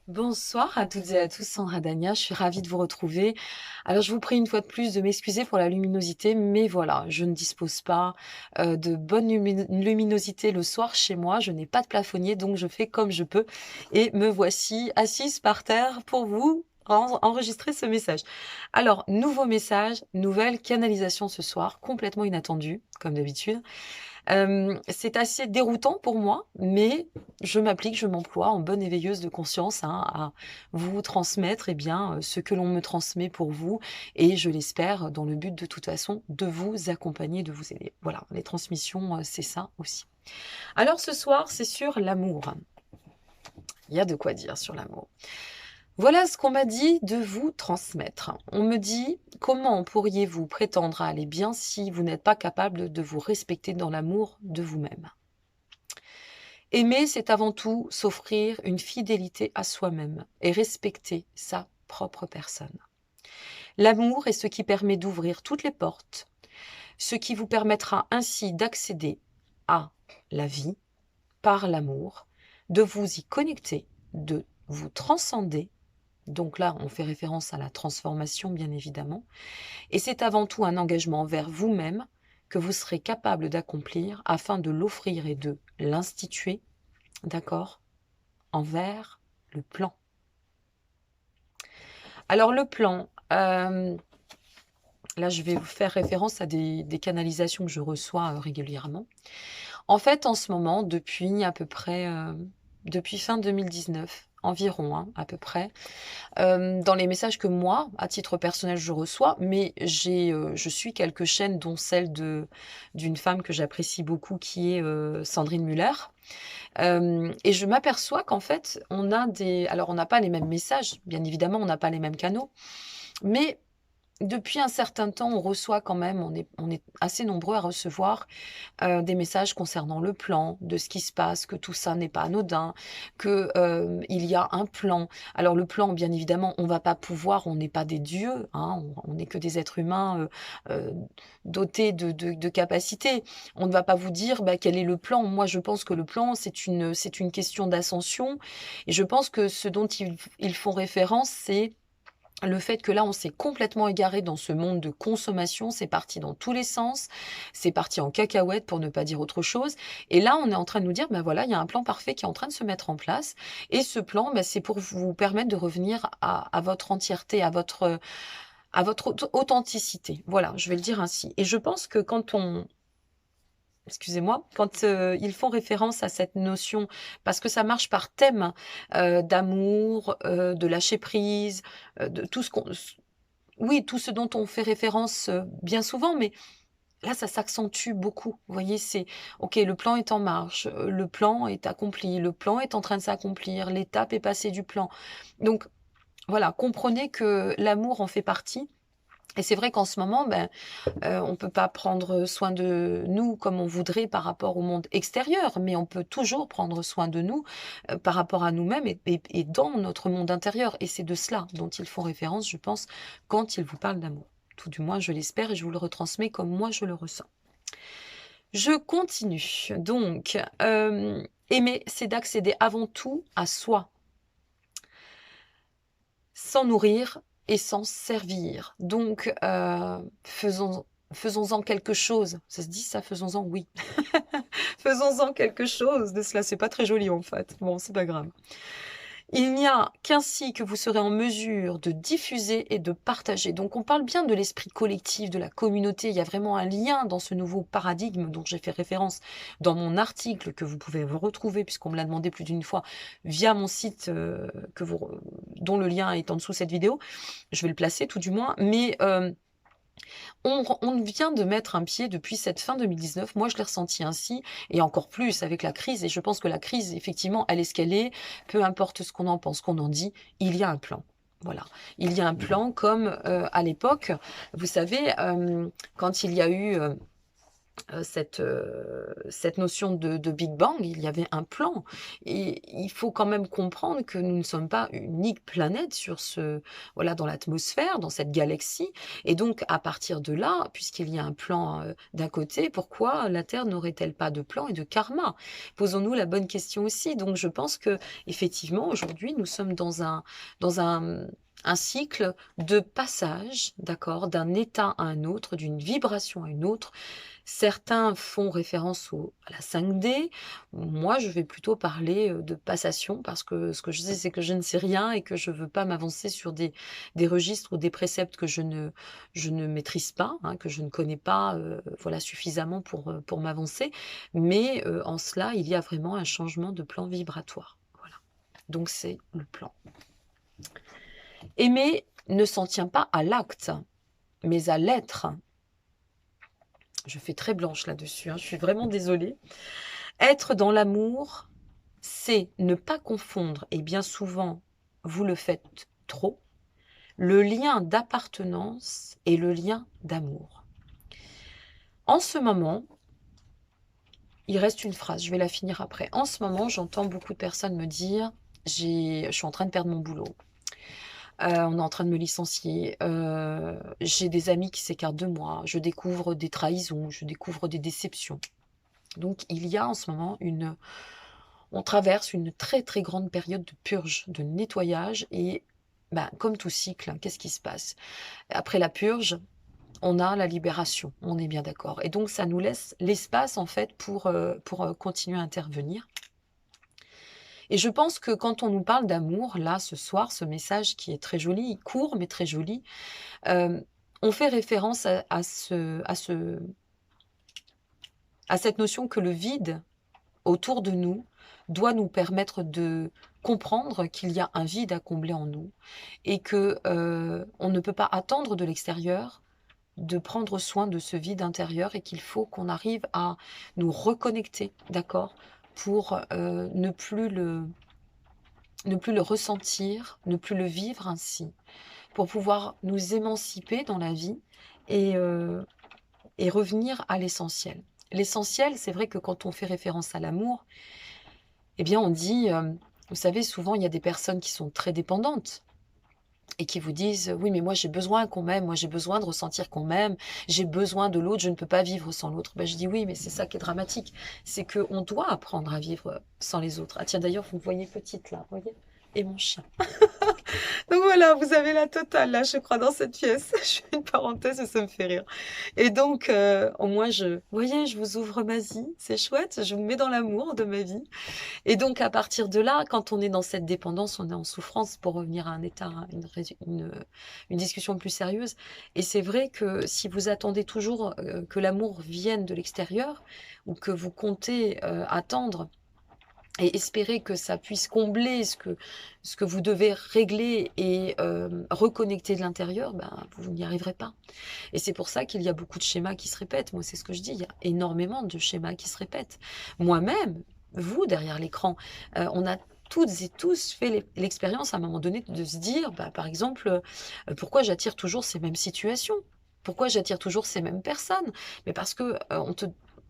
Bonsoir à toutes et à tous, Sandra Dania, je suis ravie de vous retrouver. Alors je vous prie une fois de plus de m'excuser pour la luminosité, mais voilà, je ne dispose pas de bonne luminosité le soir chez moi, je n'ai pas de plafonnier, donc je fais comme je peux. Et me voici assise par terre pour vous enregistrer ce message. Alors, nouveau message, nouvelle canalisation ce soir, complètement inattendue, comme d'habitude. C'est assez déroutant pour moi, mais je m'applique, je m'emploie en bonne éveilleuse de conscience, hein, à vous transmettre, eh bien, ce que l'on me transmet pour vous et je l'espère dans le but de toute façon de vous accompagner, de vous aider. Voilà, les transmissions, c'est ça aussi. Alors ce soir, c'est sur l'amour. Il y a de quoi dire sur l'amour. Voilà ce qu'on m'a dit de vous transmettre. On me dit: «Comment pourriez-vous prétendre à aller bien si vous n'êtes pas capable de vous respecter dans l'amour de vous-même?» Aimer, c'est avant tout s'offrir une fidélité à soi-même et respecter sa propre personne. L'amour est ce qui permet d'ouvrir toutes les portes, ce qui vous permettra ainsi d'accéder à la vie par l'amour, de vous y connecter, de vous transcender. Donc là, on fait référence à la transformation, bien évidemment. Et c'est avant tout un engagement envers vous-même que vous serez capable d'accomplir afin de l'offrir et de l'instituer, d'accord, envers le plan. Alors le plan, là je vais vous faire référence à des canalisations que je reçois régulièrement. En fait, en ce moment, depuis à peu près, depuis fin 2019 environ, hein, à peu près, dans les messages que moi, à titre personnel, je reçois, mais je suis quelques chaînes, dont celle d'une femme que j'apprécie beaucoup qui est Sandrine Muller. Et je m'aperçois qu'en fait, on n'a pas les mêmes messages, bien évidemment, on n'a pas les mêmes canaux, mais depuis un certain temps, on reçoit quand même, on est assez nombreux à recevoir, des messages concernant le plan, de ce qui se passe, que tout ça n'est pas anodin, que, il y a un plan. Alors le plan, bien évidemment, on va pas pouvoir, on n'est pas des dieux, hein, on n'est que des êtres humains, dotés de capacités. On ne va pas vous dire, bah, quel est le plan. Moi, je pense que le plan, c'est une question d'ascension et je pense que ce dont ils font référence, c'est le fait que là, on s'est complètement égaré dans ce monde de consommation, c'est parti dans tous les sens, c'est parti en cacahuète pour ne pas dire autre chose. Et là, on est en train de nous dire, ben voilà, il y a un plan parfait qui est en train de se mettre en place. Et ce plan, ben, c'est pour vous permettre de revenir à votre entièreté, à votre authenticité. Voilà, je vais le dire ainsi. Et je pense que excusez-moi, quand, ils font référence à cette notion parce que ça marche par thème, d'amour, de lâcher prise, de tout ce qu'on oui, tout ce dont on fait référence, bien souvent, mais là, ça s'accentue beaucoup. Vous voyez, c'est OK, le plan est en marche, le plan est accompli, le plan est en train de s'accomplir, l'étape est passée du plan. Donc voilà, comprenez que l'amour en fait partie et c'est vrai qu'en ce moment, ben, on peut pas prendre soin de nous comme on voudrait par rapport au monde extérieur, mais on peut toujours prendre soin de nous, par rapport à nous-mêmes et dans notre monde intérieur et c'est de cela dont ils font référence, je pense, quand ils vous parlent d'amour. Tout du moins, je l'espère et je vous le retransmets comme moi je le ressens. Je continue. Donc, aimer, c'est d'accéder avant tout à soi, sans nourrir et sans servir. Donc, faisons-en quelque chose. Ça se dit ça? Faisons-en? Oui. Faisons-en quelque chose de cela. C'est pas très joli en fait. Bon, c'est pas grave. Il n'y a qu'ainsi que vous serez en mesure de diffuser et de partager. Donc on parle bien de l'esprit collectif, de la communauté. Il y a vraiment un lien dans ce nouveau paradigme dont j'ai fait référence dans mon article que vous pouvez vous retrouver puisqu'on me l'a demandé plus d'une fois via mon site dont le lien est en dessous de cette vidéo. Je vais le placer tout du moins. Mais on vient de mettre un pied depuis cette fin 2019. Moi, je l'ai ressenti ainsi et encore plus avec la crise et je pense que la crise, effectivement, elle est ce qu'elle est. Peu importe ce qu'on en pense, qu'on en dit, il y a un plan. Voilà. Il y a un plan comme, à l'époque, vous savez, quand il y a eu, cette notion de Big Bang, il y avait un plan et il faut quand même comprendre que nous ne sommes pas une unique planète sur ce voilà, dans l'atmosphère, dans cette galaxie et donc à partir de là, puisqu'il y a un plan, d'un côté, pourquoi la Terre n'aurait-elle pas de plan et de karma? Posons-nous la bonne question aussi. Donc je pense que effectivement aujourd'hui, nous sommes dans un cycle de passage, d'accord, d'un état à un autre, d'une vibration à une autre. Certains font référence à la 5D. Moi, je vais plutôt parler, de passation parce que ce que je sais, c'est que je ne sais rien et que je ne veux pas m'avancer sur des registres ou des préceptes que je ne maîtrise pas, hein, que je ne connais pas, voilà, suffisamment pour m'avancer. Mais, en cela, il y a vraiment un changement de plan vibratoire. Voilà. Donc c'est le plan. Aimer ne s'en tient pas à l'acte, mais à l'être. Je fais très blanche là-dessus, hein, je suis vraiment désolée. Être dans l'amour, c'est ne pas confondre, et bien souvent, vous le faites trop, le lien d'appartenance et le lien d'amour. En ce moment, il reste une phrase, je vais la finir après. En ce moment, j'entends beaucoup de personnes me dire, je suis en train de perdre mon boulot. On est en train de me licencier. J'ai des amis qui s'écartent de moi. Je découvre des trahisons, je découvre des déceptions. Donc, il y a en ce moment on traverse une très très grande période de purge, de nettoyage et ben, comme tout cycle, hein, qu'est-ce qui se passe? Après la purge, on a la libération, on est bien d'accord. Et donc ça nous laisse l'espace en fait pour continuer à intervenir. Et je pense que quand on nous parle d'amour, là ce soir, ce message qui est très joli, court mais très joli, euh, on fait référence à cette notion que le vide autour de nous doit nous permettre de comprendre qu'il y a un vide à combler en nous et que on ne peut pas attendre de l'extérieur de prendre soin de ce vide intérieur et qu'il faut qu'on arrive à nous reconnecter, d'accord, pour ne plus le ressentir, ne plus le vivre ainsi, pour pouvoir nous émanciper dans la vie et, euh, et revenir à l'essentiel. L'essentiel, c'est vrai que quand on fait référence à l'amour, eh bien, on dit, vous savez, souvent, il y a des personnes qui sont très dépendantes et qui vous disent: «Oui, mais moi, j'ai besoin qu'on m'aime, moi, j'ai besoin de ressentir qu'on m'aime, j'ai besoin de l'autre, je ne peux pas vivre sans l'autre». Ben, je dis: «Oui, mais c'est ça qui est dramatique, c'est qu'on doit apprendre à vivre sans les autres». Ah tiens, d'ailleurs, vous me voyez petite là, vous voyez? Et mon chien. Donc voilà, vous avez la totale là, je crois, dans cette pièce. Je fais une parenthèse et ça me fait rire. Et donc, au moins, vous voyez, je vous ouvre ma vie, c'est chouette, je vous mets dans l'amour de ma vie. Et donc, à partir de là, quand on est dans cette dépendance, on est en souffrance pour revenir à un état, une discussion plus sérieuse. Et c'est vrai que si vous attendez toujours que l'amour vienne de l'extérieur ou que vous comptez attendre et espérer que ça puisse combler ce que vous devez régler et reconnecter de l'intérieur, ben, vous n'y arriverez pas. Et c'est pour ça qu'il y a beaucoup de schémas qui se répètent. Moi, c'est ce que je dis, il y a énormément de schémas qui se répètent. Moi-même, vous, derrière l'écran, on a toutes et tous fait l'expérience à un moment donné de se dire, bah, par exemple, pourquoi j'attire toujours ces mêmes situations? Pourquoi j'attire toujours ces mêmes personnes? Mais parce que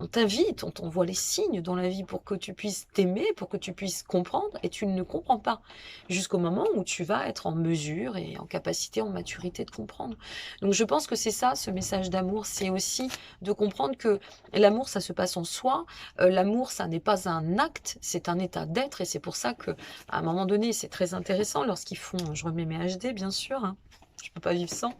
on t'invite, on t'envoie les signes dans la vie pour que tu puisses t'aimer, pour que tu puisses comprendre, et tu ne comprends pas jusqu'au moment où tu vas être en mesure et en capacité, en maturité de comprendre. Donc je pense que c'est ça, ce message d'amour, c'est aussi de comprendre que l'amour, ça se passe en soi. L'amour, ça n'est pas un acte, c'est un état d'être, et c'est pour ça que, à un moment donné, c'est très intéressant lorsqu'ils font, je remets mes HD, bien sûr, hein, je peux pas vivre sans,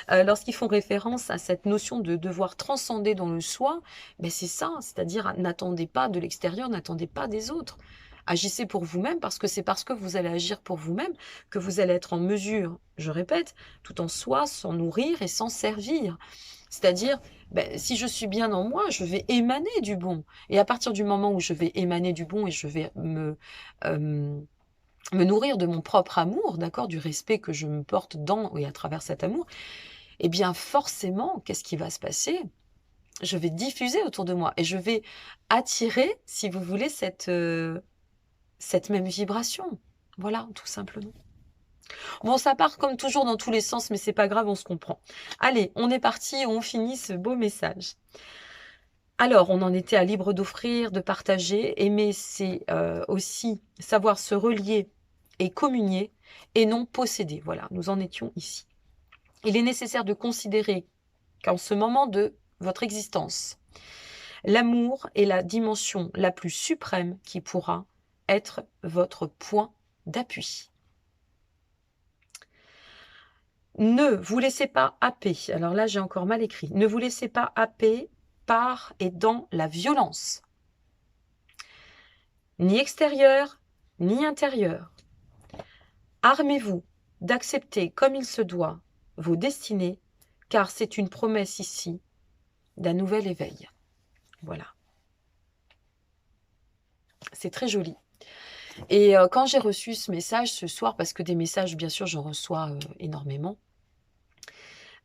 lorsqu'ils font référence à cette notion de devoir transcender dans le soi, ben c'est ça, c'est-à-dire n'attendez pas de l'extérieur, n'attendez pas des autres. Agissez pour vous-même parce que c'est parce que vous allez agir pour vous-même que vous allez être en mesure, je répète, tout en soi, s'en nourrir et s'en servir. C'est-à-dire, ben, si je suis bien en moi, je vais émaner du bon. Et à partir du moment où je vais émaner du bon et je vais me nourrir de mon propre amour, d'accord, du respect que je me porte dans et à travers cet amour, eh bien forcément, qu'est-ce qui va se passer? Je vais diffuser autour de moi et je vais attirer, si vous voulez, cette même vibration. Voilà, tout simplement. Bon, ça part comme toujours dans tous les sens, mais c'est pas grave, on se comprend. Allez, on est parti, on finit ce beau message. Alors, on en était à libre d'offrir, de partager. Aimer, c'est aussi savoir se relier et communier et non posséder. Voilà, nous en étions ici. Il est nécessaire de considérer qu'en ce moment de votre existence, l'amour est la dimension la plus suprême qui pourra être votre point d'appui. Ne vous laissez pas happer. Alors là, j'ai encore mal écrit. Ne vous laissez pas happer par et dans la violence. Ni extérieure, ni intérieure. Armez-vous d'accepter comme il se doit vos destinées, car c'est une promesse ici d'un nouvel éveil. Voilà. C'est très joli. Et quand j'ai reçu ce message ce soir, parce que des messages, bien sûr, j'en reçois énormément,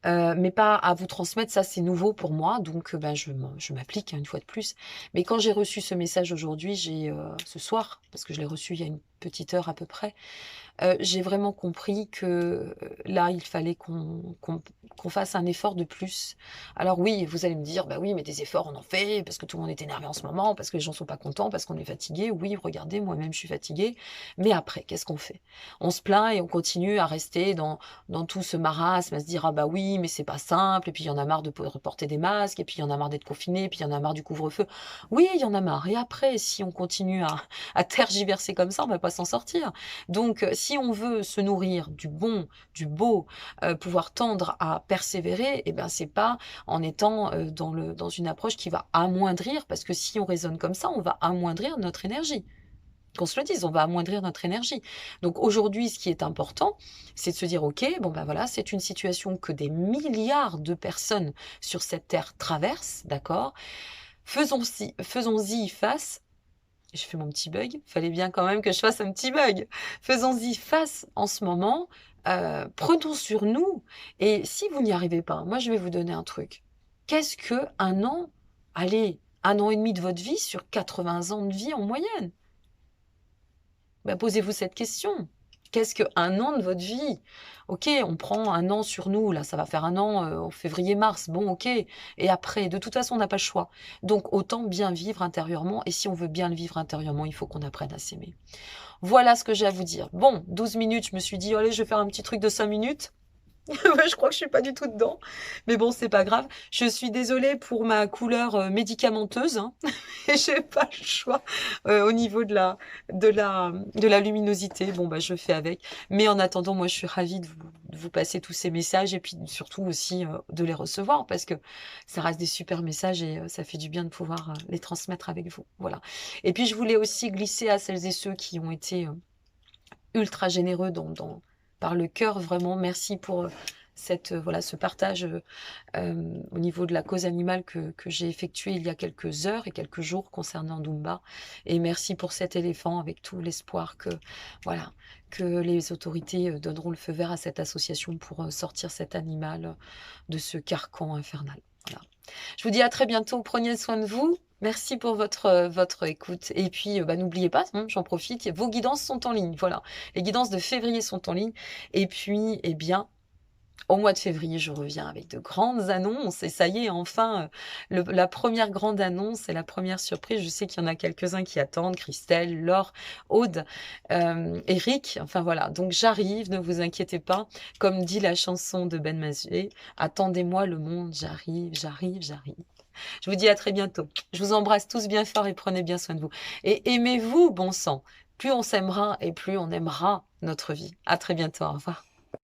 mais pas à vous transmettre, ça c'est nouveau pour moi, donc ben, je m'applique, hein, une fois de plus. Mais quand j'ai reçu ce message aujourd'hui, ce soir, parce que je l'ai reçu il y a une petite heure à peu près, j'ai vraiment compris que là, il fallait qu'on fasse un effort de plus. Alors oui, vous allez me dire, bah oui, mais des efforts, on en fait, parce que tout le monde est énervé en ce moment, parce que les gens sont pas contents, parce qu'on est fatigué. Oui, regardez, moi-même, je suis fatiguée. Mais après, qu'est-ce qu'on fait? On se plaint et on continue à rester dans tout ce marasme, à se dire, ah bah oui, mais c'est pas simple, et puis il y en a marre de reporter des masques, et puis il y en a marre d'être confiné, et puis il y en a marre du couvre-feu. Oui, il y en a marre. Et après, si on continue à tergiverser comme ça, on va pas s'en sortir. Donc, si on veut se nourrir du bon, du beau, pouvoir tendre à persévérer, eh ben, c'est pas en étant dans une approche qui va amoindrir, parce que si on raisonne comme ça, on va amoindrir notre énergie. Qu'on se le dise, on va amoindrir notre énergie. Donc aujourd'hui, ce qui est important, c'est de se dire, ok, bon ben voilà, c'est une situation que des milliards de personnes sur cette terre traversent, d'accord. Faisons-y face. Je fais mon petit bug. Fallait bien quand même que je fasse un petit bug. Faisons-y face en ce moment. Prenons sur nous. Et si vous n'y arrivez pas, moi, je vais vous donner un truc. Qu'est-ce que un an, allez, 1 an et demi de votre vie sur 80 ans de vie en moyenne? Ben, posez-vous cette question. Qu'est-ce qu'un an de votre vie? Ok, on prend un an sur nous, là, ça va faire un an en février-mars, bon, ok. Et après, de toute façon, on n'a pas le choix. Donc, autant bien vivre intérieurement. Et si on veut bien le vivre intérieurement, il faut qu'on apprenne à s'aimer. Voilà ce que j'ai à vous dire. Bon, 12 minutes, je me suis dit, allez, je vais faire un petit truc de 5 minutes. Je crois que je suis pas du tout dedans. Mais bon, c'est pas grave. Je suis désolée pour ma couleur médicamenteuse, hein. Et j'ai pas le choix au niveau de la luminosité. Bon, bah, je fais avec. Mais en attendant, moi, je suis ravie de vous passer tous ces messages et puis surtout aussi de les recevoir parce que ça reste des super messages et ça fait du bien de pouvoir les transmettre avec vous. Voilà. Et puis, je voulais aussi glisser à celles et ceux qui ont été ultra généreux par le cœur, vraiment. Merci pour voilà, ce partage au niveau de la cause animale que j'ai effectué il y a quelques heures et quelques jours concernant Dumba. Et merci pour cet éléphant avec tout l'espoir voilà, que les autorités donneront le feu vert à cette association pour sortir cet animal de ce carcan infernal. Voilà. Je vous dis à très bientôt. Prenez soin de vous. Merci pour votre écoute. Et puis, bah, n'oubliez pas, j'en profite, vos guidances sont en ligne. Voilà, les guidances de février sont en ligne. Et puis, eh bien, au mois de février, je reviens avec de grandes annonces. Et ça y est, enfin, la première grande annonce et la première surprise. Je sais qu'il y en a quelques-uns qui attendent. Christelle, Laure, Aude, Eric. Enfin voilà, donc j'arrive, ne vous inquiétez pas. Comme dit la chanson de Ben Mazué, attendez-moi le monde, j'arrive, j'arrive, j'arrive. Je vous dis à très bientôt. Je vous embrasse tous bien fort et prenez bien soin de vous. Et aimez-vous, bon sang. Plus on s'aimera et plus on aimera notre vie. À très bientôt. Au revoir.